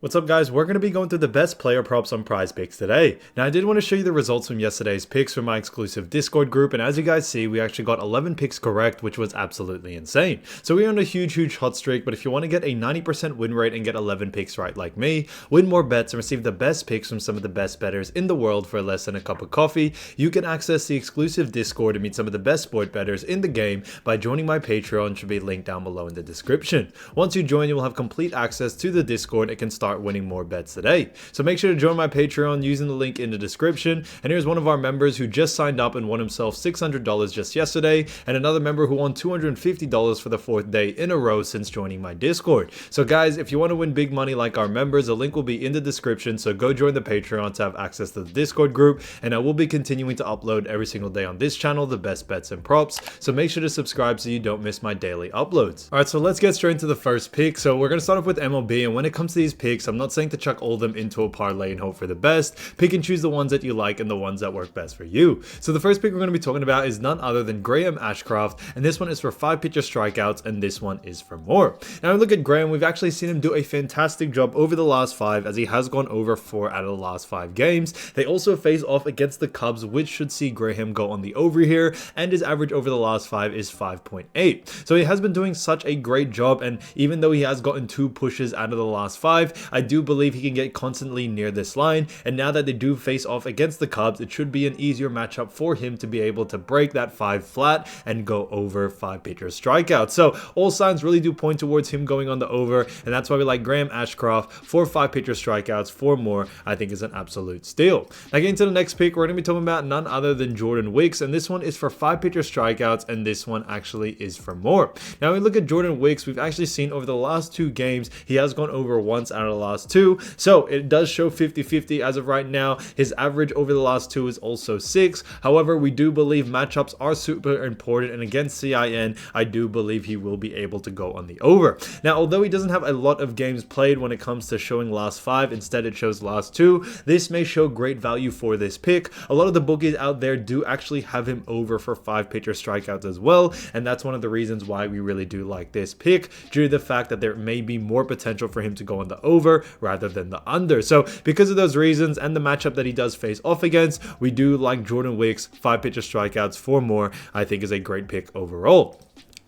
What's up guys, we're going to be going through the best player props on PrizePicks today. Now I did want to show you the results from yesterday's picks from my exclusive Discord group, and as you guys see, we actually got 11 picks correct, which was absolutely insane. So we're on a huge hot streak, but if you want to get a 90% win rate and get 11 picks right like me, win more bets and receive the best picks from some of the best bettors in the world for less than a cup of coffee, you can access the exclusive Discord and meet some of the best sport bettors in the game by joining my Patreon, which will be linked down below in the description. Once you join, you will have complete access to the Discord and can start winning more bets today. So make sure to join my Patreon using the link in the description. And here's one of our members who just signed up and won himself $600 just yesterday, and another member who won $250 for the 4th day in a row since joining my Discord. So guys, if you want to win big money like our members, the link will be in the description, so go join the Patreon to have access to the Discord group, and I will be continuing to upload every single day on this channel the best bets and props, so make sure to subscribe so you don't miss my daily uploads. Alright, so let's get straight into the first pick. So we're going to start off with MLB, and when it comes to these picks, I'm not saying to chuck all of them into a parlay and hope for the best. Pick and choose the ones that you like and the ones that work best for you. So the first pick we're going to be talking about is none other than Graham Ashcraft, and this one is for 5 pitcher strikeouts, and this one is for more. Now look at Graham, we've actually seen him do a fantastic job over the last 5, as he has gone over 4 out of the last 5 games. They also face off against the Cubs, which should see Graham go on the over here, and his average over the last 5 is 5.8. So he has been doing such a great job, and even though he has gotten 2 pushes out of the last 5, I do believe he can get constantly near this line, and now that they do face off against the Cubs, it should be an easier matchup for him to be able to break that 5 flat and go over 5 pitcher strikeouts. So all signs really do point towards him going on the over, and that's why we like Graham Ashcraft for 5 pitcher strikeouts for more. I think is an absolute steal. Now getting to the next pick, we're going to be talking about none other than Jordan Wicks, and this one is for 5 pitcher strikeouts, and this one actually is for more. Now when we look at Jordan Wicks, we've actually seen over the last 2 games he has gone over once out of the last 2, so it does show 50-50 as of right now. His average over the last 2 is also 6. However, we do believe matchups are super important, and against CIN, I do believe he will be able to go on the over. Now, although he doesn't have a lot of games played when it comes to showing last 5, instead it shows last 2, this may show great value for this pick. A lot of the bookies out there do actually have him over for 5 pitcher strikeouts as well, and that's one of the reasons why we really do like this pick, due to the fact that there may be more potential for him to go on the over rather than the under. So because of those reasons and the matchup that he does face off against, we do like Jordan Wicks 5 pitcher strikeouts for more. I think is a great pick overall.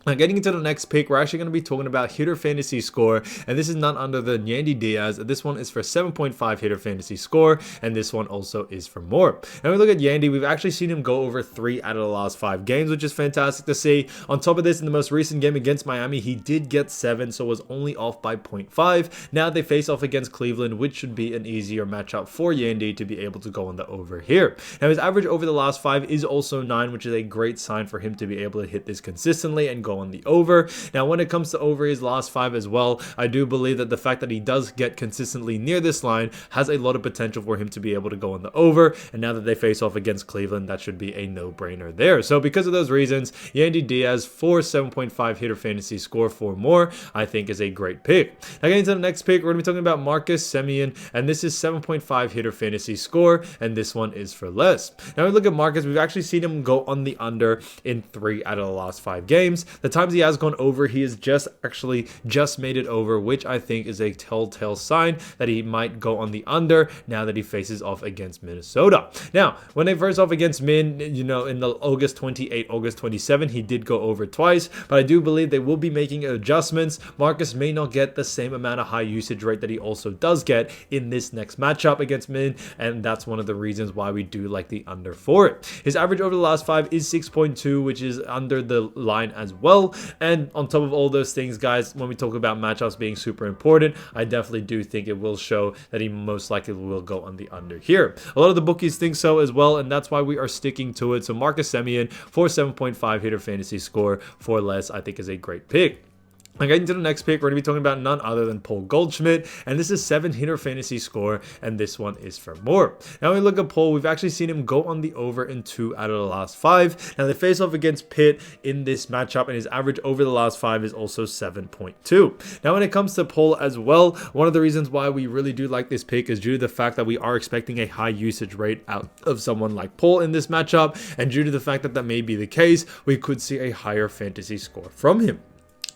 Now getting into the next pick, we're actually going to be talking about hitter fantasy score, and this is none other than Yandy Diaz. This one is for 7.5 hitter fantasy score, and this one also is for more. And we look at Yandy, we've actually seen him go over 3 out of the last 5 games, which is fantastic to see. On top of this, in the most recent game against Miami, he did get 7, so was only off by 0.5. Now they face off against Cleveland, which should be an easier matchup for Yandy to be able to go on the over here. Now his average over the last 5 is also 9, which is a great sign for him to be able to hit this consistently and go on the over. Now when it comes to over his last 5 as well, I do believe that the fact that he does get consistently near this line has a lot of potential for him to be able to go on the over, and now that they face off against Cleveland, that should be a no-brainer there. So because of those reasons, Yandy Diaz for 7.5 hitter fantasy score for more, I think is a great pick. Now getting to the next pick, we're going to be talking about Marcus Semien, and this is 7.5 hitter fantasy score, and this one is for less. Now we look at Marcus, we've actually seen him go on the under in 3 out of the last 5 games. The times he has gone over, he has just made it over, which I think is a telltale sign that he might go on the under now that he faces off against Minnesota. Now when they first off against Min, you know, in the August 28, August 27, he did go over twice, but I do believe they will be making adjustments. Marcus may not get the same amount of high usage rate that he also does get in this next matchup against Min, and that's one of the reasons why we do like the under for it. His average over the last 5 is 6.2, which is under the line as well. And on top of all those things, guys, when we talk about matchups being super important, I definitely do think it will show that he most likely will go on the under here. A lot of the bookies think so as well, and that's why we are sticking to it. So Marcus Semien for 7.5 hitter fantasy score for less, I think is a great pick. Now getting to the next pick, we're going to be talking about none other than Paul Goldschmidt, and this is 7 hitter fantasy score, and this one is for more. Now when we look at Paul, we've actually seen him go on the over in 2 out of the last 5. Now they face off against Pitt in this matchup, and his average over the last 5 is also 7.2. Now when it comes to Paul as well, one of the reasons why we really do like this pick is due to the fact that we are expecting a high usage rate out of someone like Paul in this matchup, and due to the fact that that may be the case, we could see a higher fantasy score from him.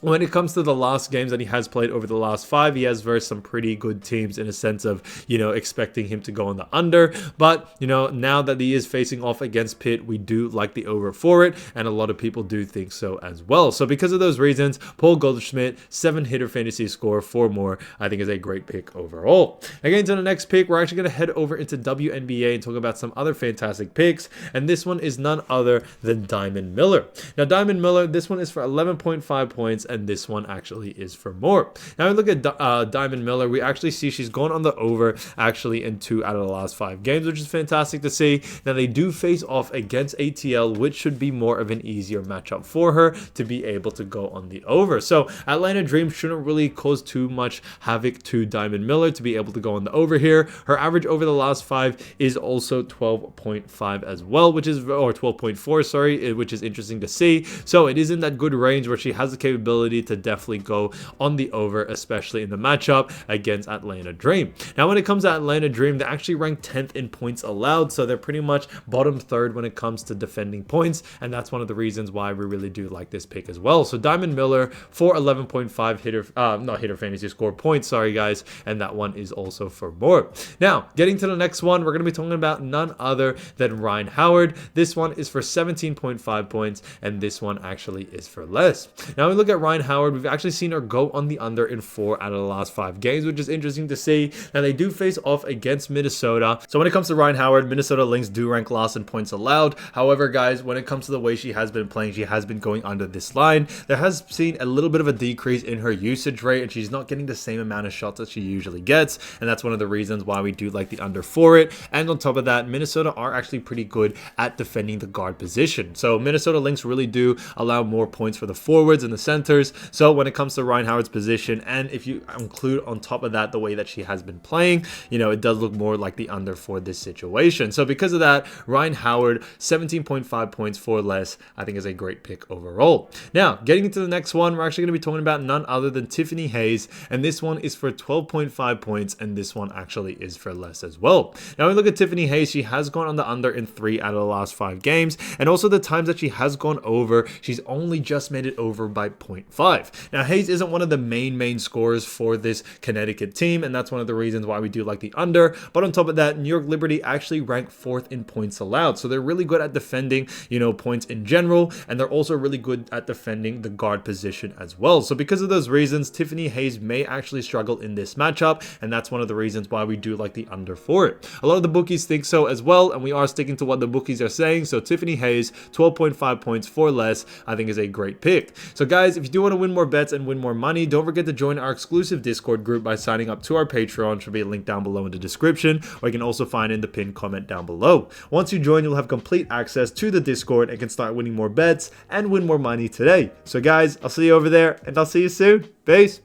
When it comes to the last games that he has played over the last 5, he has versed some pretty good teams in a sense of, expecting him to go on the under. But, now that he is facing off against Pitt, we do like the over for it, and a lot of people do think so as well. So because of those reasons, Paul Goldschmidt, 7-hitter fantasy score, 4 more, I think is a great pick overall. Again, to the next pick, we're actually going to head over into Wnba and talk about some other fantastic picks, and this one is none other than Diamond Miller. Now, Diamond Miller, this one is for 11.5 points, and this one actually is for more. Now, we look at Diamond Miller, we actually see she's gone on the over actually in 2 out of the last 5 games, which is fantastic to see. Now, they do face off against ATL, which should be more of an easier matchup for her to be able to go on the over. So, Atlanta Dream shouldn't really cause too much havoc to Diamond Miller to be able to go on the over here. Her average over the last 5 is also 12.5 as well, or 12.4, sorry, which is interesting to see. So, it is in that good range where she has the capability to definitely go on the over, especially in the matchup against Atlanta Dream. Now, when it comes to Atlanta Dream, they're actually ranked 10th in points allowed, so they're pretty much bottom 3rd when it comes to defending points, and that's one of the reasons why we really do like this pick as well. So Diamond Miller for 11.5 not hitter fantasy score points, sorry guys, and that one is also for more. Now, getting to the next one, we're going to be talking about none other than Ryan Howard. This one is for 17.5 points, and this one actually is for less. Now, we look at Ryan Howard, we've actually seen her go on the under in 4 out of the last 5 games, which is interesting to see. Now, they do face off against Minnesota. So when it comes to Ryan Howard, Minnesota Lynx do rank last in points allowed. However, guys, when it comes to the way she has been playing, she has been going under this line. There has seen a little bit of a decrease in her usage rate, and she's not getting the same amount of shots that she usually gets, and that's one of the reasons why we do like the under for it. And on top of that, Minnesota are actually pretty good at defending the guard position. So Minnesota Lynx really do allow more points for the forwards and the centers. So when it comes to Ryan Howard's position, and if you include on top of that the way that she has been playing, it does look more like the under for this situation. So because of that, Ryan Howard, 17.5 points for less, I think is a great pick overall. Now, getting into the next one, we're actually going to be talking about none other than Tiffany Hayes, and this one is for 12.5 points, and this one actually is for less as well. Now, when we look at Tiffany Hayes, she has gone on the under in 3 out of the last 5 games, and also the times that she has gone over, she's only just made it over by 0.5. Now, Hayes isn't one of the main scorers for this Connecticut team, and that's one of the reasons why we do like the under. But on top of that, New York Liberty actually rank 4th in points allowed, so they're really good at defending, points in general, and they're also really good at defending the guard position as well. So because of those reasons, Tiffany Hayes may actually struggle in this matchup, and that's one of the reasons why we do like the under for it. A lot of the bookies think so as well, and we are sticking to what the bookies are saying. So Tiffany Hayes, 12.5 points for less, I think is a great pick. So guys, if you do want to win more bets and win more money, don't forget to join our exclusive Discord group by signing up to our Patreon. Should be a link down below in the description, or you can also find in the pinned comment down below. Once you join, you'll have complete access to the Discord and can start winning more bets and win more money today. So guys, I'll see you over there, and I'll see you soon. Peace.